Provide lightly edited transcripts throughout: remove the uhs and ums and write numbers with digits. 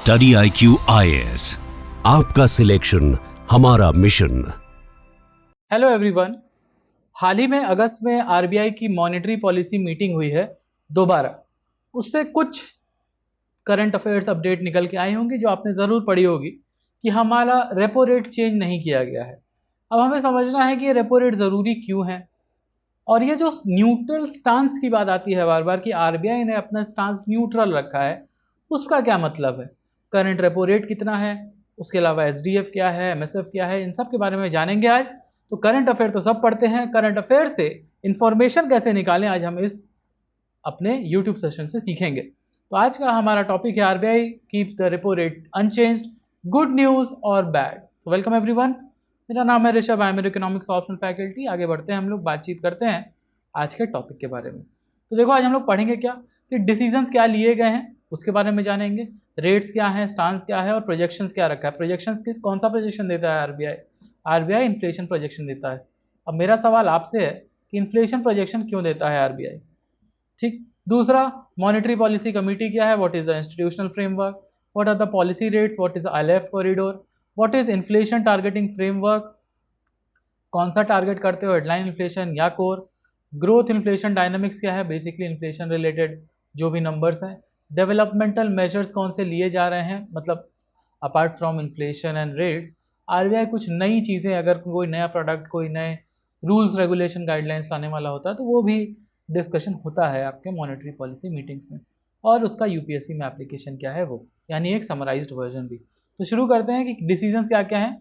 Study IQ IAS, आपका selection हमारा mission. Hello everyone, हाल ही में अगस्त में आरबीआई की मॉनेटरी पॉलिसी मीटिंग हुई है दोबारा। उससे कुछ करंट अफेयर्स अपडेट निकल के आई होंगी जो आपने ज़रूर पढ़ी होगी कि हमारा रेपो रेट चेंज नहीं किया गया है। अब हमें समझना है कि ये रेपो रेट ज़रूरी क्यों है, और ये जो न्यूट्रल स्टांस की बात आती है बार बार कि आरबीआई ने अपना स्टांस न्यूट्रल रखा है, उसका क्या मतलब है। करंट रेपो रेट कितना है, उसके अलावा एसडीएफ क्या है, एमएसएफ क्या है, इन सब के बारे में जानेंगे आज। तो करंट अफेयर तो सब पढ़ते हैं, करंट अफेयर से इंफॉर्मेशन कैसे निकालें आज हम इस अपने यूट्यूब सेशन से सीखेंगे। तो आज का हमारा टॉपिक है RBI keep the repo rate unchanged, good news और बैड। तो वेलकम एवरीवन, मेरा नाम है Rishabh, I am economics optional faculty. आगे बढ़ते हैं, हम लोग बातचीत करते हैं आज के टॉपिक के बारे में। तो देखो, आज हम लोग पढ़ेंगे क्या कि डिसीजंस क्या लिए गए हैं उसके बारे में जानेंगे, रेट्स क्या है, स्टांस क्या है और प्रोजेक्शंस क्या रखा है। प्रोजेक्शंस कौन सा प्रोजेक्शन देता है आरबीआई? आरबीआई इन्फ्लेशन प्रोजेक्शन देता है। अब मेरा सवाल आपसे है कि इन्फ्लेशन प्रोजेक्शन क्यों देता है आरबीआई? ठीक। दूसरा, मॉनेटरी पॉलिसी कमेटी क्या है, what is the institutional framework, what are the policy rates, what is ILF corridor, what is inflation targeting framework, कौन सा टारगेट करते हो, हेडलाइन इन्फ्लेशन या कोर। ग्रोथ इन्फ्लेशन डायनामिक्स क्या है, बेसिकली इन्फ्लेशन रिलेटेड जो भी नंबर्स हैं। डेवलपमेंटल मेजर्स कौन से लिए जा रहे हैं, मतलब apart from inflation and rates RBI कुछ नई चीज़ें, अगर कोई नया प्रोडक्ट, कोई नए रूल्स रेगुलेशन गाइडलाइंस लाने वाला होता है तो वो भी डिस्कशन होता है आपके मॉनेटरी पॉलिसी मीटिंग्स में। और उसका यूपीएससी में एप्लीकेशन क्या है वो, यानी एक समराइज्ड वर्जन भी। तो शुरू करते हैं कि डिसीजंस क्या क्या हैं।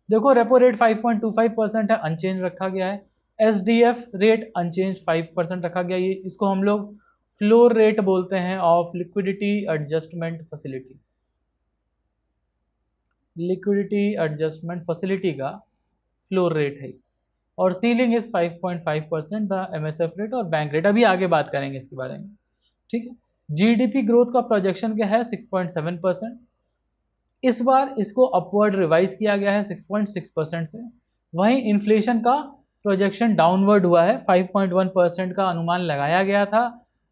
देखो, रेपो रेट 5.25% है, अनचेंज रखा गया है। एसडीएफ रेट अनचेंज 5% रखा गया। ये इसको हम लोग फ्लोर रेट बोलते हैं of liquidity adjustment facility. Liquidity adjustment facility का फ्लोर रेट है। और ceiling is 5.5% the MSF rate और बैंक रेट। अभी आगे बात करेंगे इसके बारे में, ठीक है। जीडीपी ग्रोथ का प्रोजेक्शन क्या है, 6.7%। इस बार इसको अपवर्ड रिवाइज किया गया है 6.6% से। वहीं इन्फ्लेशन का प्रोजेक्शन डाउनवर्ड हुआ है, 5.1% का अनुमान लगाया गया था,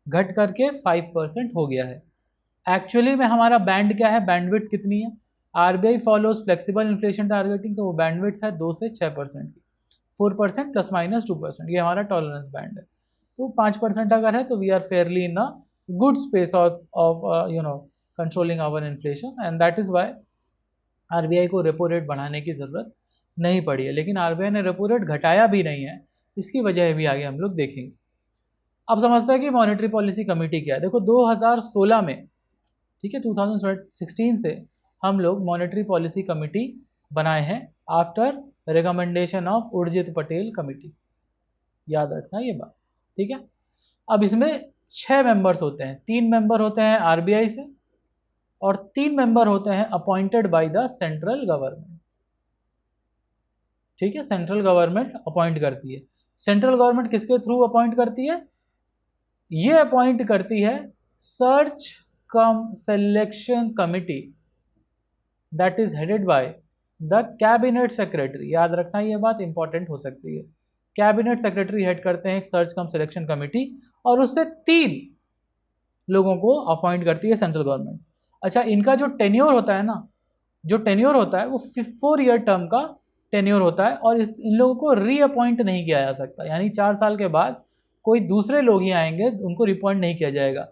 घट करके 5% हो गया है। एक्चुअली में हमारा बैंड क्या है, बैंडविड्थ कितनी है? RBI follows flexible inflation targeting, तो वो बैंडविड्थ है 2 से 6% की, 4% प्लस माइनस 2%, ये हमारा टॉलरेंस बैंड है। तो 5% अगर है तो we are fairly in a good space of controlling our inflation, and that is why RBI को रेपो रेट बढ़ाने की ज़रूरत नहीं पड़ी है। लेकिन आरबीआई ने रेपो रेट घटाया भी नहीं है, इसकी वजह भी आगे हम लोग देखेंगे। अब समझते हैं कि मॉनेटरी पॉलिसी कमेटी क्या है। देखो, 2016 में, ठीक है, 2016 से हम लोग मॉनेटरी पॉलिसी कमेटी बनाए हैं after recommendation of Urjit Patel committee. याद रखना ये बात, ठीक है। अब इसमें 6 मेंबर्स होते हैं, 3 मेंबर होते हैं आरबीआई से और 3 मेंबर होते हैं appointed by the central government, ठीक है। सेंट्रल गवर्नमेंट अपॉइंट करती है। सेंट्रल गवर्नमेंट किसके थ्रू अपॉइंट करती है? ये अपॉइंट करती है search come selection committee that is headed by the cabinet secretary. याद रखना ये बात इंपॉर्टेंट हो सकती है। कैबिनेट सेक्रेटरी हेड करते हैं एक सर्च कम सिलेक्शन कमेटी और उससे 3 लोगों को अपॉइंट करती है सेंट्रल गवर्नमेंट। अच्छा, इनका जो टेन्योर होता है ना, जो टेन्योर होता है वो 4 ईयर टर्म का टेन्योर होता है और इन लोगों को रीअपॉइंट नहीं किया जा सकता, यानी 4 साल के बाद कोई दूसरे लोग ही आएंगे, उनको रिअपॉइंट नहीं किया जाएगा।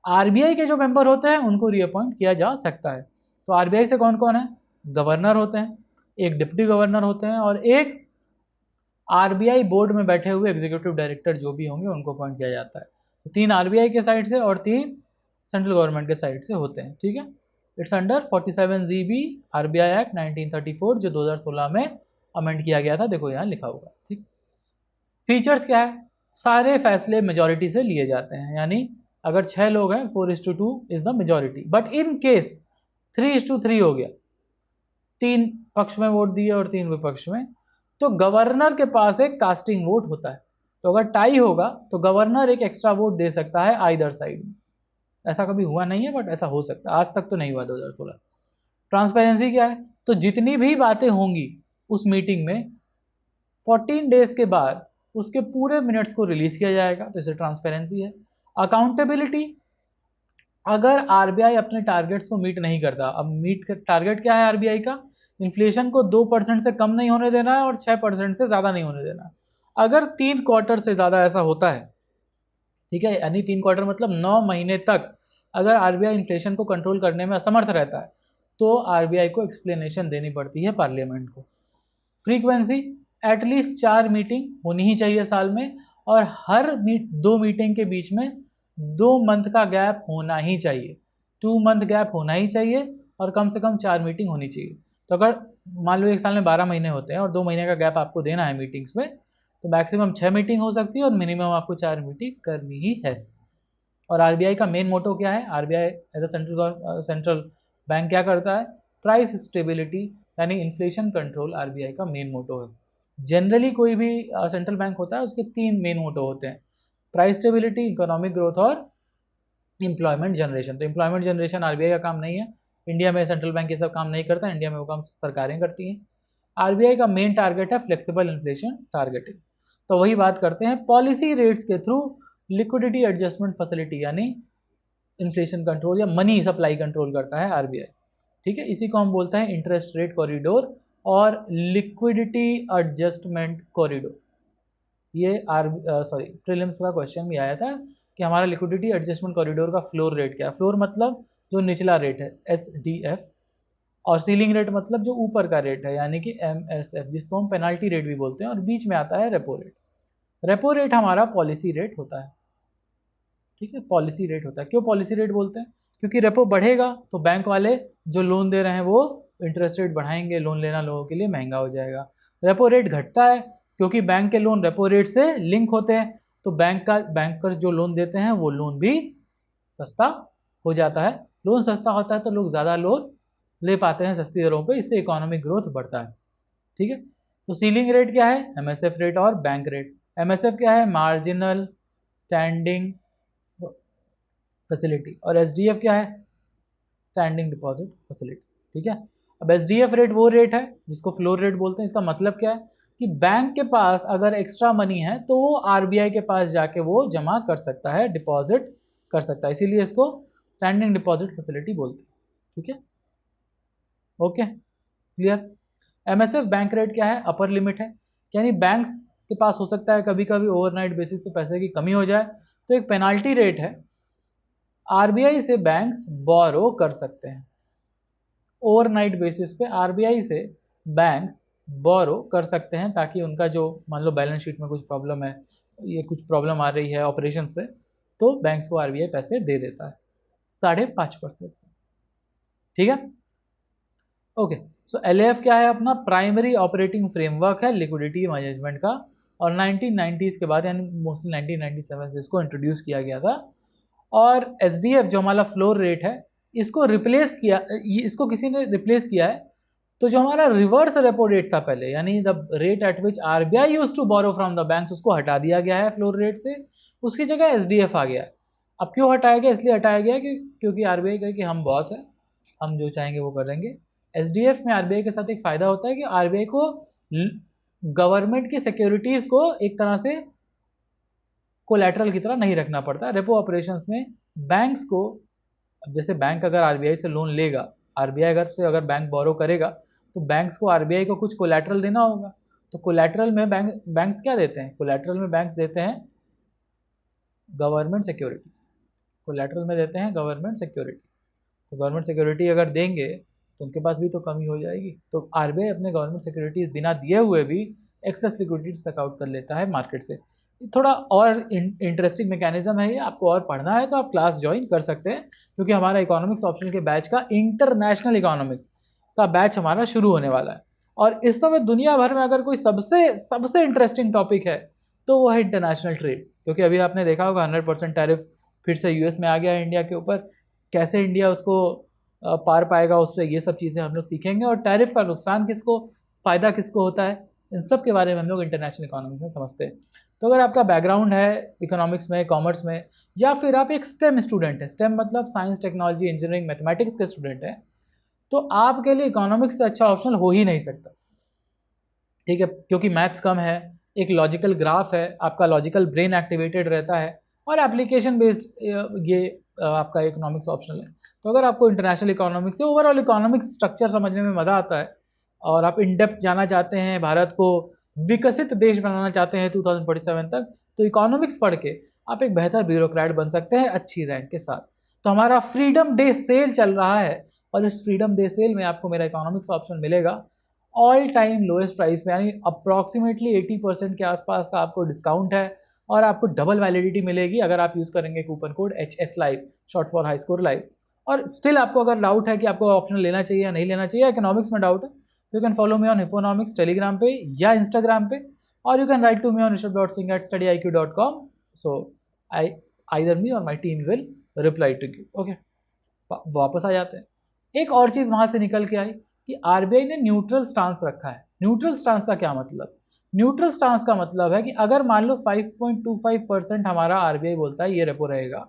आरबीआई के जो मेंबर होते हैं उनको रिअपॉइंट किया जा सकता है। तो आरबीआई से कौन कौन है? गवर्नर होते हैं, एक डिप्टी गवर्नर होते हैं और एक आरबीआई बोर्ड में बैठे हुए एग्जीक्यूटिव डायरेक्टर जो भी होंगे उनको अपॉइंट किया जाता है। तो 3 आरबीआई के साइड से और 3 सेंट्रल गवर्नमेंट के साइड से होते हैं, ठीक है। It's under 47 GB RBI act 1934 जो 2016 में अमेंड किया गया था। देखो यहाँ लिखा होगा, ठीक। फीचर्स क्या है? सारे फैसले मेजॉरिटी से लिए जाते हैं, यानी अगर 6 लोग हैं 4:2 is the majority. But in case 3:3 हो गया, 3 पक्ष में वोट दिए और 3 विपक्ष में, तो गवर्नर के पास एक कास्टिंग वोट होता है। तो अगर टाई होगा तो गवर्नर एक एक्स्ट्रा वोट दे सकता है आइदर साइड में। ऐसा कभी हुआ नहीं है बट ऐसा हो सकता है, आज तक तो नहीं हुआ 2016 से। ट्रांसपेरेंसी क्या है? तो जितनी भी बातें होंगी उस मीटिंग में 14 डेज के बाद उसके पूरे मिनट्स को रिलीज किया जाएगा, तो इसे ट्रांसपेरेंसी है। अकाउंटेबिलिटी, अगर आरबीआई अपने टारगेट्स को मीट नहीं करता, अब मीट टारगेट क्या है आरबीआई का, इन्फ्लेशन को 2% से कम नहीं होने देना है और 6% से ज़्यादा नहीं होने देना है। अगर 3 क्वार्टर से ज़्यादा ऐसा होता है, ठीक है, यानी 3 क्वार्टर मतलब 9 महीने तक अगर आरबीआई इन्फ्लेशन को कंट्रोल करने में असमर्थ रहता है, तो आरबीआई को एक्सप्लेनेशन देनी पड़ती है पार्लियामेंट को। फ्रीक्वेंसी, एटलीस्ट 4 मीटिंग होनी ही चाहिए साल में, और हर 2 मीटिंग के बीच में 2 मंथ का गैप होना ही चाहिए, 2 मंथ गैप होना ही चाहिए, और कम से कम 4 मीटिंग होनी चाहिए। तो अगर मान लो एक साल में 12 महीने होते हैं और 2 महीने का गैप आपको देना है मीटिंग्स में, तो मैक्सिमम 6 मीटिंग हो सकती है और मिनिमम आपको 4 मीटिंग करनी ही है। और आरबीआई का मेन मोटो क्या है, RBI as a central bank क्या करता है, प्राइस स्टेबिलिटी यानी इन्फ्लेशन कंट्रोल आरबीआई का मेन मोटो है। जनरली कोई भी सेंट्रल बैंक होता है उसके 3 मेन मोटो होते हैं, प्राइस स्टेबिलिटी, इकोनॉमिक ग्रोथ और एम्प्लॉयमेंट जनरेशन। तो एम्प्लॉयमेंट जनरेशन आरबीआई का काम नहीं है, इंडिया में सेंट्रल बैंक ये सब काम नहीं करता, इंडिया में वो काम सरकारें करती हैं। आरबीआई का मेन टारगेट है फ्लेक्सिबल इन्फ्लेशन टारगेटिंग। तो वही बात करते हैं, पॉलिसी रेट्स के थ्रू लिक्विडिटी एडजस्टमेंट फैसिलिटी यानी इन्फ्लेशन कंट्रोल या मनी सप्लाई कंट्रोल करता है आरबीआई, ठीक है। इसी को हम बोलते हैं इंटरेस्ट रेट कॉरिडोर और लिक्विडिटी एडजस्टमेंट कॉरिडोर। ये प्रीलिम्स का क्वेश्चन भी आया था कि हमारा लिक्विडिटी एडजस्टमेंट कॉरिडोर का फ्लोर रेट क्या है। फ्लोर मतलब जो निचला रेट है SDF, और सीलिंग रेट मतलब जो ऊपर का रेट है यानी कि MSF, जिसको हम पेनाल्टी रेट भी बोलते हैं, और बीच में आता है रेपो रेट। रेपो रेट हमारा पॉलिसी रेट होता है, ठीक है, पॉलिसी रेट होता है। क्यों पॉलिसी रेट बोलते हैं, क्योंकि रेपो बढ़ेगा तो बैंक वाले जो लोन दे रहे हैं वो इंटरेस्ट रेट बढ़ाएंगे, लोन लेना लोगों के लिए महंगा हो जाएगा। रेपो रेट घटता है क्योंकि बैंक के लोन रेपो रेट से लिंक होते हैं, तो बैंकर्स जो लोन देते हैं वो लोन भी सस्ता हो जाता है। लोन सस्ता होता है तो लोग ज़्यादा लोन ले पाते हैं सस्ती दरों पे, इससे इकोनॉमिक ग्रोथ बढ़ता है, ठीक है। तो सीलिंग रेट क्या है, MSF रेट और बैंक रेट। MSF क्या है, मार्जिनल स्टैंडिंग फैसिलिटी, और SDF क्या है, स्टैंडिंग डिपॉजिट फैसिलिटी, ठीक है। अब SDF रेट वो रेट है जिसको फ्लोर रेट बोलते हैं। इसका मतलब क्या है कि बैंक के पास अगर एक्स्ट्रा मनी है तो वो आरबीआई के पास जाके वो जमा कर सकता है, डिपॉजिट कर सकता है, इसीलिए इसको स्टैंडिंग डिपॉजिट फैसिलिटी बोलते हैं, ठीक है। Okay, clear. MSF bank rate क्या है, अपर लिमिट है, यानी बैंक्स के पास हो सकता है कभी कभी ओवरनाइट बेसिस पे पैसे की कमी हो जाए, तो एक पेनाल्टी रेट है, आरबीआई से बैंक्स बोरो कर सकते हैं। ओवरनाइट बेसिस पे आरबीआई से बैंक्स बोरो कर सकते हैं, ताकि उनका जो मान लो बैलेंस शीट में कुछ प्रॉब्लम है, ये कुछ प्रॉब्लम आ रही है ऑपरेशंस पे, तो बैंक्स को आरबीआई पैसे दे देता है 5.5%, ठीक है। ओके, सो LAF क्या है, अपना प्राइमरी ऑपरेटिंग फ्रेमवर्क है लिक्विडिटी मैनेजमेंट का, और 1990s के बाद यानी मोस्टली 1997 से इसको इंट्रोड्यूस किया गया था। और SDF जो हमारा फ्लोर रेट है, इसको रिप्लेस किया, इसको किसी ने रिप्लेस किया है। तो जो हमारा रिवर्स रेपो रेट था पहले, यानी the rate at which RBI used to borrow from the banks, उसको हटा दिया गया है फ्लोर रेट से, उसकी जगह SDF आ गया है। अब क्यों हटाया गया, इसलिए हटाया गया कि क्योंकि आरबीआई कहे कि हम बॉस है, हम जो चाहेंगे वो करेंगे। SDF में आरबीआई के साथ एक फायदा होता है कि आरबीआई को गवर्नमेंट की सिक्योरिटीज को एक तरह से कोलैटरल की तरह नहीं रखना पड़ता। रेपो ऑपरेशंस में बैंक्स को, अब जैसे बैंक अगर आरबीआई से लोन लेगा, आरबीआई अगर बैंक बोरो करेगा, तो बैंक्स को आरबीआई को कुछ कोलैटरल देना होगा। तो कोलैटरल में बैंक्स क्या देते हैं, कोलैटरल में बैंक्स देते हैं गवर्नमेंट सिक्योरिटीज, कोलैटरल में देते हैं गवर्नमेंट सिक्योरिटीज। तो गवर्नमेंट सिक्योरिटी अगर देंगे तो उनके पास भी तो कमी हो जाएगी, तो आरबीआई अपने गवर्नमेंट सिक्योरिटीज बिना दिए हुए भी एक्सेस लिक्विडिटी तक आउट कर लेता है मार्केट से। थोड़ा और इंटरेस्टिंग मैकेनिज्म है ये, आपको और पढ़ना है तो आप क्लास ज्वाइन कर सकते हैं, क्योंकि हमारा इकोनॉमिक्स ऑप्शनल के बैच का इंटरनेशनल इकोनॉमिक्स का बैच हमारा शुरू होने वाला है। और इस समय दुनिया भर में अगर कोई सबसे सबसे इंटरेस्टिंग टॉपिक है तो वो है इंटरनेशनल ट्रेड, क्योंकि अभी आपने देखा होगा 100% टैरिफ फिर से यूएस में आ गया है इंडिया के ऊपर, कैसे इंडिया उसको पार पाएगा उससे, ये सब चीज़ें हम लोग सीखेंगे। और टैरिफ का नुकसान किसको, फ़ायदा किसको होता है, इन सब के बारे में हम लोग इंटरनेशनल इकोनॉमिक्स में समझते हैं। तो अगर आपका बैकग्राउंड है इकोनॉमिक्स में, कॉमर्स में, या फिर आप एक स्टेम स्टूडेंट है, स्टेम मतलब साइंस टेक्नोलॉजी इंजीनियरिंग मैथमेटिक्स के स्टूडेंट हैं, तो आपके लिए इकोनॉमिक्स से अच्छा ऑप्शन हो ही नहीं सकता, ठीक है, क्योंकि मैथ्स कम है, एक लॉजिकल ग्राफ है, आपका लॉजिकल ब्रेन एक्टिवेटेड रहता है, और एप्लीकेशन बेस्ड ये आपका इकोनॉमिक्स ऑप्शनल है। तो अगर आपको इंटरनेशनल इकोनॉमिक्स से ओवरऑल इकोनॉमिक्स स्ट्रक्चर समझने में मज़ा आता है और आप इन डेप्थ जाना चाहते हैं, भारत को विकसित देश बनाना चाहते हैं 2047 तक, तो इकोनॉमिक्स पढ़ के आप एक बेहतर ब्यूरोक्रेट बन सकते हैं अच्छी रैंक के साथ। तो हमारा फ्रीडम डे सेल चल रहा है और इस फ्रीडम डे सेल में आपको मेरा इकोनॉमिक्स ऑप्शन मिलेगा ऑल टाइम लोएस्ट प्राइस पे, यानी अप्रॉक्सीमेटली 80% के आसपास का आपको डिस्काउंट है और आपको डबल वैलिडिटी मिलेगी अगर आप यूज़ करेंगे coupon code HS live, short for high score live. और स्टिल आपको अगर डाउट है कि आपको ऑप्शन लेना चाहिए या नहीं लेना चाहिए, इकोनॉमिक्स में डाउट है, you can follow me on Hipponomics Telegram पे या इंस्टाग्राम पे, और you can write to me on rishabh.singh@studyIQ.com, so I either me और my team will reply to you. Okay, वापस आ जाते हैं। एक और चीज़ वहाँ से निकल के आई कि आरबीआई ने न्यूट्रल स्टांस रखा है। न्यूट्रल स्टांस का क्या मतलब? न्यूट्रल स्टांस का मतलब है कि अगर मान लो 5.25% हमारा आरबीआई बोलता है ये रेपो रहेगा,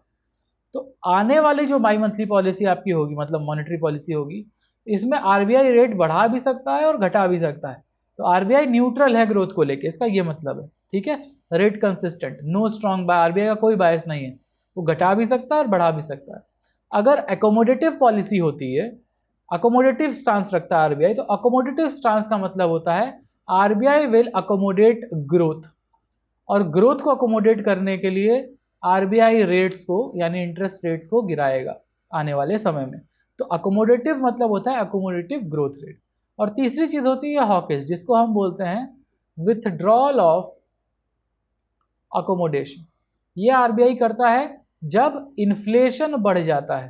तो आने वाली जो बाई मंथली पॉलिसी आपकी होगी, मतलब मॉनेटरी पॉलिसी होगी, इसमें आरबीआई रेट बढ़ा भी सकता है और घटा भी सकता है। तो आरबीआई न्यूट्रल है ग्रोथ को लेके, इसका ये मतलब है, ठीक है। Rate consistent, no strong bias, RBI का कोई बायस नहीं है, वो घटा भी सकता है और बढ़ा भी सकता है। अगर एकोमोडेटिव पॉलिसी होती है, अकोमोडेटिव स्टांस रखता है आरबीआई, तो अकोमोडेटिव स्टांस का मतलब होता है आरबीआई विल अकोमोडेट ग्रोथ, और ग्रोथ को अकोमोडेट करने के लिए आरबीआई रेट्स को यानी इंटरेस्ट रेट को गिराएगा आने वाले समय में। तो अकोमोडेटिव मतलब होता है अकोमोडेटिव ग्रोथ रेट। और तीसरी चीज होती है हॉकिश, जिसको हम बोलते हैं विथड्रॉल ऑफ अकोमोडेशन। ये आरबीआई करता है जब इन्फ्लेशन बढ़ जाता है।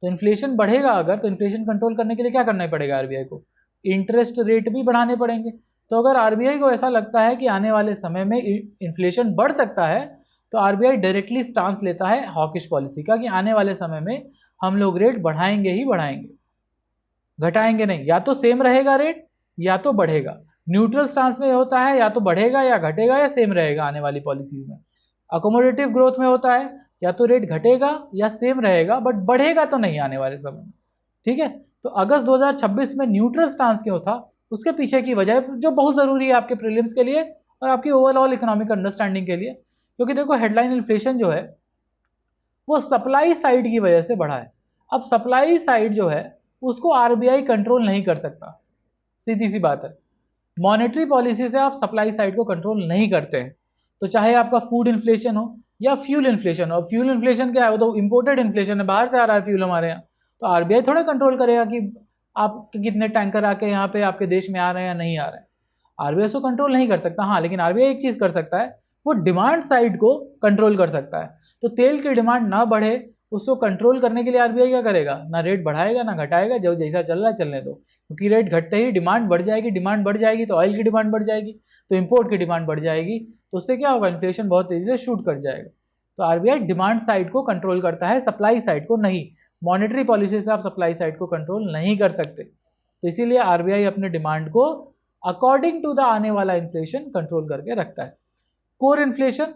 तो इन्फ्लेशन बढ़ेगा अगर, तो इन्फ्लेशन कंट्रोल करने के लिए क्या करना पड़ेगा आरबीआई को? इंटरेस्ट रेट भी बढ़ाने पड़ेंगे। तो अगर आरबीआई को ऐसा लगता है कि आने वाले समय में इन्फ्लेशन बढ़ सकता है, तो आरबीआई डायरेक्टली स्टांस लेता है हॉकिश पॉलिसी का कि आने वाले समय में हम लोग रेट बढ़ाएंगे ही बढ़ाएंगे, घटाएंगे नहीं। या तो सेम रहेगा रेट या तो बढ़ेगा। न्यूट्रल स्टांस में होता है या तो बढ़ेगा या घटेगा या सेम रहेगा आने वाली पॉलिसीज में। अकोमोडेटिव ग्रोथ में होता है या तो रेट घटेगा या सेम रहेगा, बट बढ़ेगा तो नहीं आने वाले समय में, ठीक है। तो अगस्त 2026 में न्यूट्रल स्टांस क्यों था, उसके पीछे की वजह जो बहुत ज़रूरी है आपके प्रीलिम्स के लिए और आपकी ओवरऑल इकोनॉमिक अंडरस्टैंडिंग के लिए, क्योंकि देखो हेडलाइन इन्फ्लेशन जो है वो सप्लाई साइड की वजह से बढ़ा है। अब सप्लाई साइड जो है उसको आरबीआई कंट्रोल नहीं कर सकता, सीधी सी बात है। मॉनेटरी पॉलिसी से आप सप्लाई साइड को कंट्रोल नहीं करते हैं। तो चाहे आपका फूड इन्फ्लेशन हो या फ्यूल इन्फ्लेशन हो, फ्यूल इन्फ्लेशन क्या है, वो तो इम्पोर्टेड इन्फ्लेशन है, बाहर से आ रहा है फ्यूल हमारे यहाँ। तो आरबीआई थोड़ा कंट्रोल करेगा कि आप कितने टैंकर आके यहाँ पे आपके देश में आ रहे हैं या नहीं आ रहे हैं। आरबीआई उसको कंट्रोल नहीं कर सकता। हाँ, लेकिन आरबीआई एक चीज़ कर सकता है, वो डिमांड साइड को कंट्रोल कर सकता है। तो तेल की डिमांड ना बढ़े उसको कंट्रोल करने के लिए आरबीआई क्या करेगा? ना रेट बढ़ाएगा ना घटाएगा, जो जैसा चल रहा है चलने दो, क्योंकि रेट घटते ही डिमांड बढ़ जाएगी, डिमांड बढ़ जाएगी तो ऑयल की डिमांड बढ़ जाएगी, तो इंपोर्ट की डिमांड बढ़ जाएगी, तो उससे क्या होगा? इन्फ्लेशन बहुत तेजी से शूट कर जाएगा। तो आरबीआई डिमांड साइड को कंट्रोल करता है, सप्लाई साइड को नहीं। मॉनेटरी पॉलिसी से आप सप्लाई साइड को कंट्रोल नहीं कर सकते, तो इसीलिए आरबीआई अपने डिमांड को अकॉर्डिंग टू द आने वाला इन्फ्लेशन कंट्रोल करके रखता है। कोर इन्फ्लेशन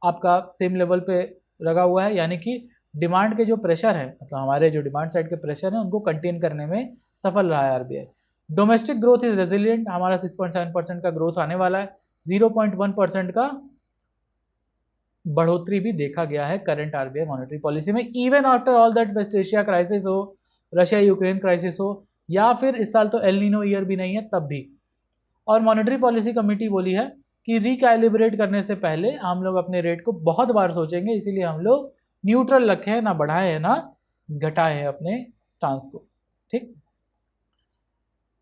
आपका सेम लेवल पे लगा हुआ है, यानी कि डिमांड के जो प्रेशर है, मतलब हमारे जो डिमांड साइड के प्रेशर है उनको कंटेन करने में सफल रहा है RBI. Domestic growth is resilient, हमारा 6.7% का ग्रोथ आने वाला है, 0.1% का बढ़ोतरी भी देखा गया है करंट आरबीआई मॉनेटरी पॉलिसी में, even after all that West Asia crisis हो, रशिया यूक्रेन क्राइसिस हो, या फिर इस साल तो एल नीनो ईयर भी नहीं है तब भी। और मॉनेटरी पॉलिसी कमेटी बोली है कि रिकैलिब्रेट करने से पहले हम लोग अपने रेट को बहुत बार सोचेंगे, इसीलिए हम लोग न्यूट्रल रखे हैं, ना बढ़ाए हैं ना घटाए हैं अपने स्टांस को, ठीक।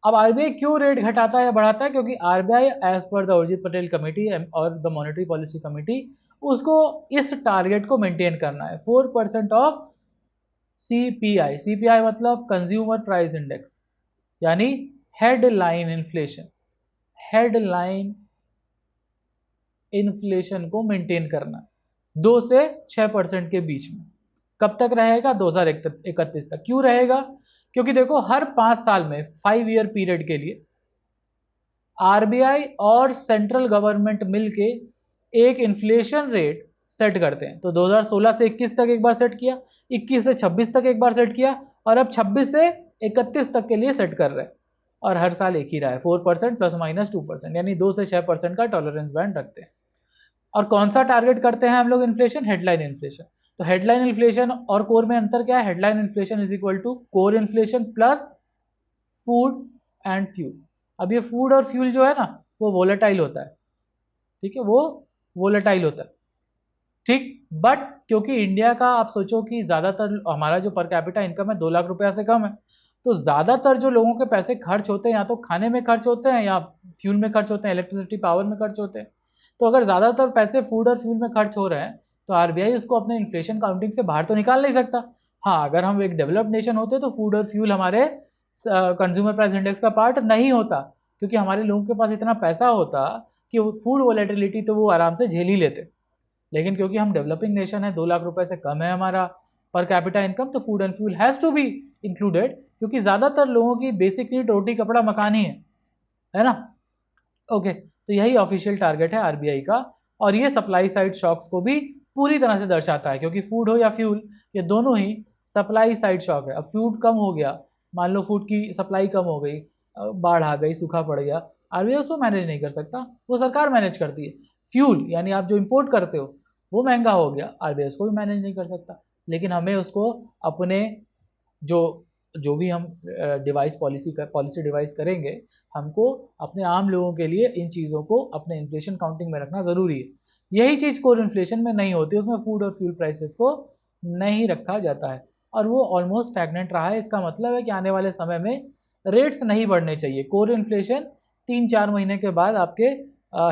अब आरबीआई क्यों रेट घटाता है या बढ़ाता है? क्योंकि RBI as per the Urjit Patel committee और द मॉनेटरी पॉलिसी कमेटी उसको इस टारगेट को मेंटेन करना है, 4% ऑफ सीपीआई। सीपीआई मतलब कंज्यूमर प्राइस इंडेक्स, यानी हेडलाइन इन्फ्लेशन, हेडलाइन इन्फ्लेशन को मेंटेन करना 2 से 6% के बीच में। कब तक रहेगा? 2031 तक। क्यों रहेगा? क्योंकि देखो हर 5 साल में 5 ईयर पीरियड के लिए आरबीआई और सेंट्रल गवर्नमेंट मिलके एक इन्फ्लेशन रेट सेट करते हैं। तो 2016 से 21 तक एक बार सेट किया, 21 से 26 तक एक बार सेट किया, और अब 26 से 31 तक के लिए सेट कर रहे हैं, और हर साल एक ही रहा है 4% ±2%, यानी 2 से 6% का टॉलरेंस बैंड रखते हैं। और कौन सा टारगेट करते हैं हम लोग? Inflation, headline inflation. तो हेडलाइन इन्फ्लेशन और कोर में अंतर क्या है? Headline inflation is equal to core inflation plus food and fuel. अब ये फूड और फ्यूल जो है ना वो वोलेटाइल होता है, ठीक है, वो वोलेटाइल होता है, ठीक। बट क्योंकि इंडिया का आप सोचो कि ज़्यादातर हमारा जो पर कैपिटा इनकम है 2 लाख रुपया से कम है, तो ज़्यादातर जो लोगों के पैसे खर्च होते हैं या तो खाने में खर्च होते हैं या फ्यूल में खर्च होते हैं, इलेक्ट्रिसिटी पावर में खर्च होते हैं। तो अगर ज़्यादातर पैसे फूड और फ्यूल में खर्च हो रहे हैं तो आरबीआई उसको अपने इन्फ्लेशन काउंटिंग से बाहर तो निकाल नहीं सकता। हाँ, अगर हम एक डेवलप्ड नेशन होते तो फूड और फ्यूल हमारे कंज्यूमर प्राइस इंडेक्स का पार्ट नहीं होता, क्योंकि हमारे लोगों के पास इतना पैसा होता कि फूड वोलेटिलिटी तो वो आराम से झेल ही लेते। लेकिन क्योंकि हम डेवलपिंग नेशन है, 2 लाख रुपए से कम है हमारा पर कैपिटा इनकम, तो food and fuel has to be included, क्योंकि ज़्यादातर लोगों की बेसिक नीड रोटी कपड़ा मकान ही है ना। ओके, तो यही ऑफिशियल टारगेट है आरबीआई का, और ये सप्लाई साइड शॉक्स को भी पूरी तरह से दर्शाता है, क्योंकि फूड हो या फ्यूल ये दोनों ही सप्लाई साइड शॉक है। अब फूड कम हो गया, मान लो फूड की सप्लाई कम हो गई, बाढ़ आ गई, सूखा पड़ गया, आरबीआई उसको मैनेज नहीं कर सकता, वो सरकार मैनेज करती है। फ्यूल यानी आप जो इम्पोर्ट करते हो वो महंगा हो गया, आरबीआई उसको भी मैनेज नहीं कर सकता, लेकिन हमें उसको अपने जो जो भी हम पॉलिसी डिवाइस करेंगे, हमको अपने आम लोगों के लिए इन चीज़ों को अपने इन्फ्लेशन काउंटिंग में रखना ज़रूरी है। यही चीज़ कोर इन्फ्लेशन में नहीं होती, उसमें फूड और फ्यूल प्राइसेस को नहीं रखा जाता है और वो ऑलमोस्ट स्टैग्नेंट रहा है। इसका मतलब है कि आने वाले समय में रेट्स नहीं बढ़ने चाहिए। कोर इन्फ्लेशन 3-4 महीने के बाद आपके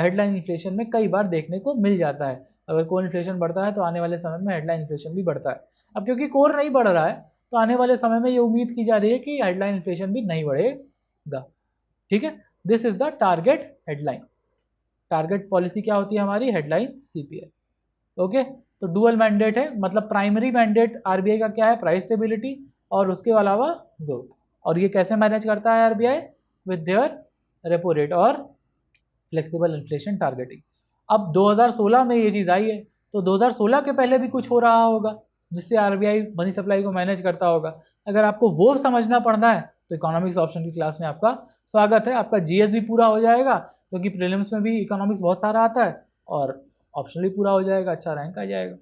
हेडलाइन इन्फ्लेशन में कई बार देखने को मिल जाता है। अगर कोर इन्फ्लेशन बढ़ता है तो आने वाले समय में हेडलाइन इन्फ्लेशन भी बढ़ता है। अब क्योंकि कोर नहीं बढ़ रहा है तो आने वाले समय में ये उम्मीद की जा रही है कि हेडलाइन इन्फ्लेशन भी नहीं बढ़ेगा, ठीक है। This is the target headline. Target policy क्या होती है हमारी? Headline CPI. ओके, तो डुअल मैंडेट है, मतलब प्राइमरी मैंडेट आरबीआई का क्या है? प्राइस स्टेबिलिटी और उसके अलावा ग्रोथ। और ये कैसे मैनेज करता है RBI? With their repo rate और फ्लेक्सिबल इन्फ्लेशन टारगेटिंग। अब 2016 में ये चीज़ आई है, तो 2016 के पहले भी कुछ हो रहा होगा जिससे आरबीआई मनी सप्लाई को मैनेज करता होगा। अगर आपको वो समझना पड़ना है तो इकोनॉमिक्स ऑप्शन की क्लास में आपका स्वागत है। आपका जीएस भी पूरा हो जाएगा, क्योंकि प्रीलिम्स में भी इकोनॉमिक्स बहुत सारा आता है, और ऑप्शन भी पूरा हो जाएगा, अच्छा रैंक आ जाएगा,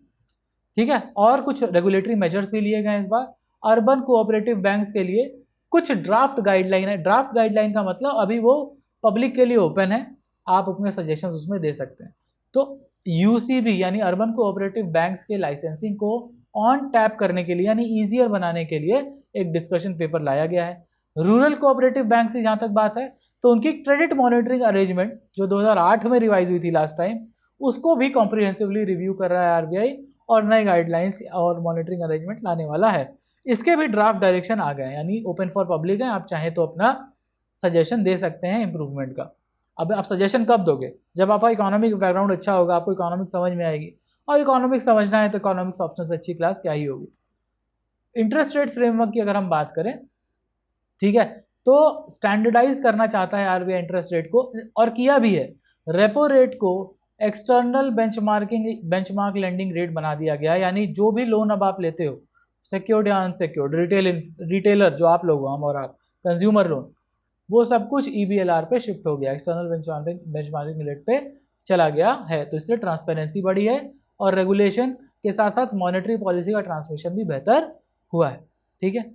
ठीक है। और कुछ रेगुलेटरी मेजर्स भी लिए गए हैं इस बार। अर्बन कोऑपरेटिव बैंक्स के लिए कुछ ड्राफ्ट गाइडलाइन है। ड्राफ्ट गाइडलाइन का मतलब अभी वो पब्लिक के लिए ओपन है, आप अपने सजेशंस उसमें दे सकते हैं। तो यूसीबी यानी अर्बन कोऑपरेटिव बैंक्स के लाइसेंसिंग को ऑन टैप करने के लिए यानी ईजियर बनाने के लिए एक डिस्कशन पेपर लाया गया है। रूरल कोऑपरेटिव बैंक से जहाँ तक बात है तो उनकी क्रेडिट मॉनिटरिंग अरेंजमेंट जो 2008 में रिवाइज हुई थी लास्ट टाइम, उसको भी कॉम्प्रिहेंसिवली रिव्यू कर रहा है आरबीआई और नए गाइडलाइंस और मॉनिटरिंग अरेंजमेंट लाने वाला है। इसके भी ड्राफ्ट डायरेक्शन आ गए, यानी ओपन फॉर पब्लिक है, आप चाहें तो अपना सजेशन दे सकते हैं इंप्रूवमेंट का। अब आप सजेशन कब दोगे? जब आपका इकोनॉमिक बैकग्राउंड अच्छा होगा, आपको इकोनॉमिक्स समझ में आएगी, और इकोनॉमिक्स समझना है तो इकोनॉमिक्स ऑप्शन से अच्छी क्लास क्या ही होगी। इंटरेस्ट रेट फ्रेमवर्क की अगर हम बात करें, ठीक है, तो स्टैंडर्डाइज करना चाहता है आरबीआई इंटरेस्ट रेट को, और किया भी है। रेपो रेट को एक्सटर्नल बेंचमार्क लेंडिंग रेट बना दिया गया है, यानी जो भी लोन अब आप लेते हो, सिक्योर्ड या अनसिक्योर्ड, रिटेलर जो आप लोग हो, हम और आप, कंज्यूमर लोन, वो सब कुछ ईबीएलआर पे शिफ्ट हो गया, एक्सटर्नल बेंचमार्किंग रेट पे चला गया है। तो इससे ट्रांसपेरेंसी बढ़ी है और रेगुलेशन के साथ साथ मॉनेटरी पॉलिसी का ट्रांसमिशन भी बेहतर हुआ है, ठीक है।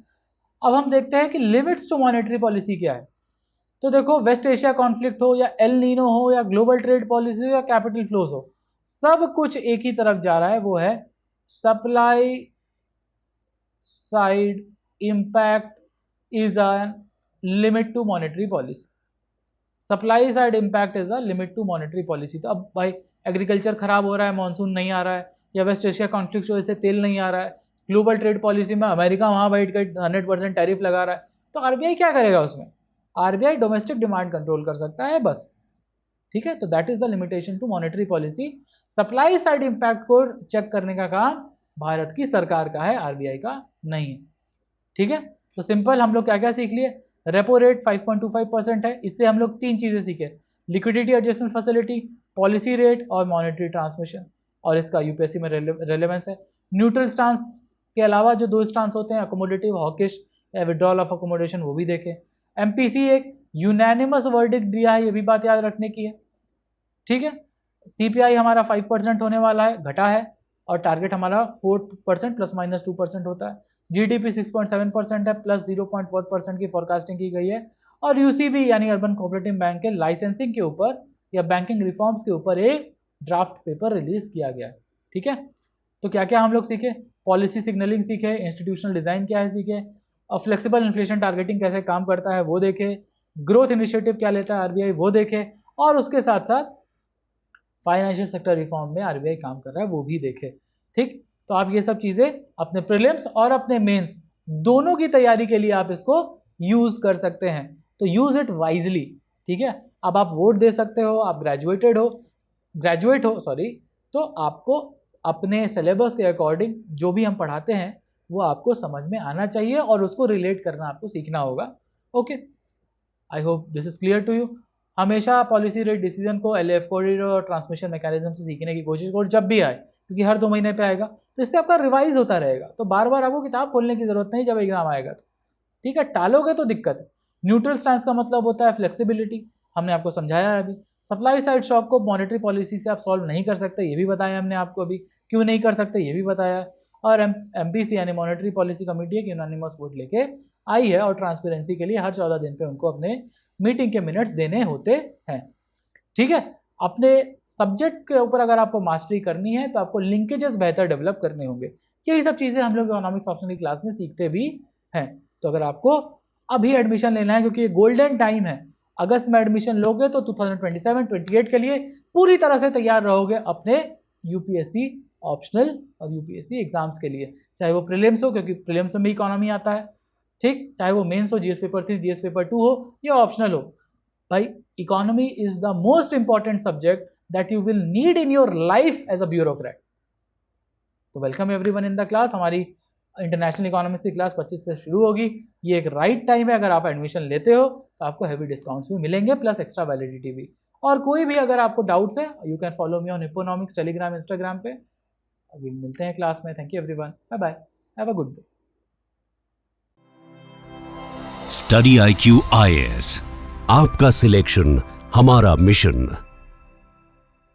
अब हम देखते हैं कि लिमिट्स टू मॉनेटरी पॉलिसी क्या है। तो देखो, वेस्ट एशिया कॉन्फ्लिक्ट हो या एल नीनो हो या ग्लोबल ट्रेड पॉलिसी हो या कैपिटल फ्लोज हो, सब कुछ एक ही तरफ जा रहा है, वो है supply side impact is a limit to monetary policy. Supply side impact is a limit to monetary policy. तो अब भाई एग्रीकल्चर खराब हो रहा है, मानसून नहीं आ रहा है, या वेस्ट एशिया कॉन्फ्लिक्ट की वजह से तेल नहीं आ रहा है, ग्लोबल ट्रेड पॉलिसी में अमेरिका वहां बैठ कर 100% टैरिफ लगा रहा है, तो आरबीआई क्या करेगा उसमें? आरबीआई डोमेस्टिक डिमांड कंट्रोल कर सकता है बस, ठीक है। तो that is the limitation to monetary policy. Supply side impact को चेक करने का काम भारत की सरकार का है, आरबीआई का नहीं है, ठीक है। तो सिंपल हम लोग क्या क्या सीख लिए? रेपो रेट 5.25% है, इससे हम लोग 3 चीजें सीखे, liquidity adjustment facility, policy rate और मॉनेटरी ट्रांसमिशन, और इसका यूपीएससी में रेलेवेंस है। न्यूट्रल स्टांस के अलावा जो 2 स्टांस होते हैं, अकोमोडेटिव, हॉकिश या विड्रॉल ऑफ अकोमोडेशन, वो भी देखें। एमपीसी एक यूनैनिमस वर्डिक्ट दिया है, ये भी बात याद रखने की है, ठीक है। सीपीआई हमारा 5% होने वाला है, घटा है, और टारगेट हमारा 4% ±2% होता है। जीडीपी 6.7% है, प्लस 0.4% की फोरकास्टिंग की गई है। और यूसीबी यानी अर्बन कोऑपरेटिव बैंक के लाइसेंसिंग के ऊपर या बैंकिंग रिफॉर्म्स के ऊपर एक ड्राफ्ट पेपर रिलीज किया गया है। ठीक है, तो क्या क्या हम लोग सीखे? पॉलिसी सिग्नलिंग सीखे, इंस्टीट्यूशनल डिजाइन क्या है सीखे, और फ्लेक्सिबल इन्फ्लेशन टारगेटिंग कैसे काम करता है वो देखे, ग्रोथ इनिशिएटिव क्या लेता है आरबीआई वो देखे, और उसके साथ साथ फाइनेंशियल सेक्टर रिफॉर्म में आरबीआई काम कर रहा है वो भी देखे। ठीक, तो आप ये सब चीजें अपने प्रीलिम्स और अपने मेंस दोनों की तैयारी के लिए आप इसको यूज कर सकते हैं, तो यूज इट वाइजली। ठीक है, अब आप वोट दे सकते हो, आप ग्रेजुएट हो तो आपको अपने सिलेबस के अकॉर्डिंग जो भी हम पढ़ाते हैं वो आपको समझ में आना चाहिए और उसको रिलेट करना आपको सीखना होगा। Okay, I hope this is clear to you. हमेशा पॉलिसी रेट डिसीजन को एलएफ कॉरिडोर और ट्रांसमिशन मैकेनिज्म से सीखने की कोशिश करो जब भी आए, क्योंकि हर 2 महीने पे आएगा, तो इससे आपका रिवाइज होता रहेगा, तो बार बार आपको किताब खोलने की जरूरत नहीं जब एग्जाम आएगा तो। ठीक है, टालोगे तो दिक्कत है। न्यूट्रल स्टैंस का मतलब होता है फ्लेक्सिबिलिटी, हमने आपको समझाया है अभी। सप्लाई साइड शॉक को मॉनेटरी पॉलिसी से आप सॉल्व नहीं कर सकते, ये भी बताया हमने आपको अभी, क्यों नहीं कर सकते ये भी बताया। और एमपीसी यानी मॉनेटरी पॉलिसी कमेटी एक यूनानिमस वोट लेके आई है और ट्रांसपेरेंसी के लिए हर 14 दिन पे उनको अपने मीटिंग के मिनट्स देने होते हैं। ठीक है, अपने सब्जेक्ट के ऊपर अगर आपको मास्टरी करनी है तो आपको लिंकेजेस बेहतर डेवलप करने होंगे। यही सब चीज़ें हम लोग इकोनॉमिक्स ऑप्शन की क्लास में सीखते भी हैं। तो अगर आपको अभी एडमिशन लेना है, क्योंकि गोल्डन टाइम है, अगस्त में एडमिशन लोगे तो 2027-28 के लिए पूरी तरह से तैयार रहोगे अपने यूपीएससी ऑप्शनल और यूपीएससी एग्जाम्स के लिए, चाहे वो प्रीलिम्स हो, क्योंकि प्रीलिम्स में इकोनॉमी आता है। ठीक, चाहे वो मेंस हो, जीएस पेपर 3, जीएस पेपर 2 हो या ऑप्शनल हो, भाई economy is the most important subject that you will need in your life as a bureaucrat. तो welcome everyone in the class. हमारी इंटरनेशनल इकोनॉमिक्स की क्लास 25 से शुरू होगी। ये एक राइट टाइम है, अगर आप एडमिशन लेते हो तो आपको हैवी डिस्काउंट्स भी मिलेंगे, प्लस एक्स्ट्रा वैलिडिटी भी। और कोई भी अगर आपको डाउट्स है, you can follow me on Hipponomics, Telegram, Instagram पे। अभी मिलते हैं क्लास में। Thank you everyone, bye bye, have a good day. Study IQ IAS, आपका सिलेक्शन हमारा मिशन।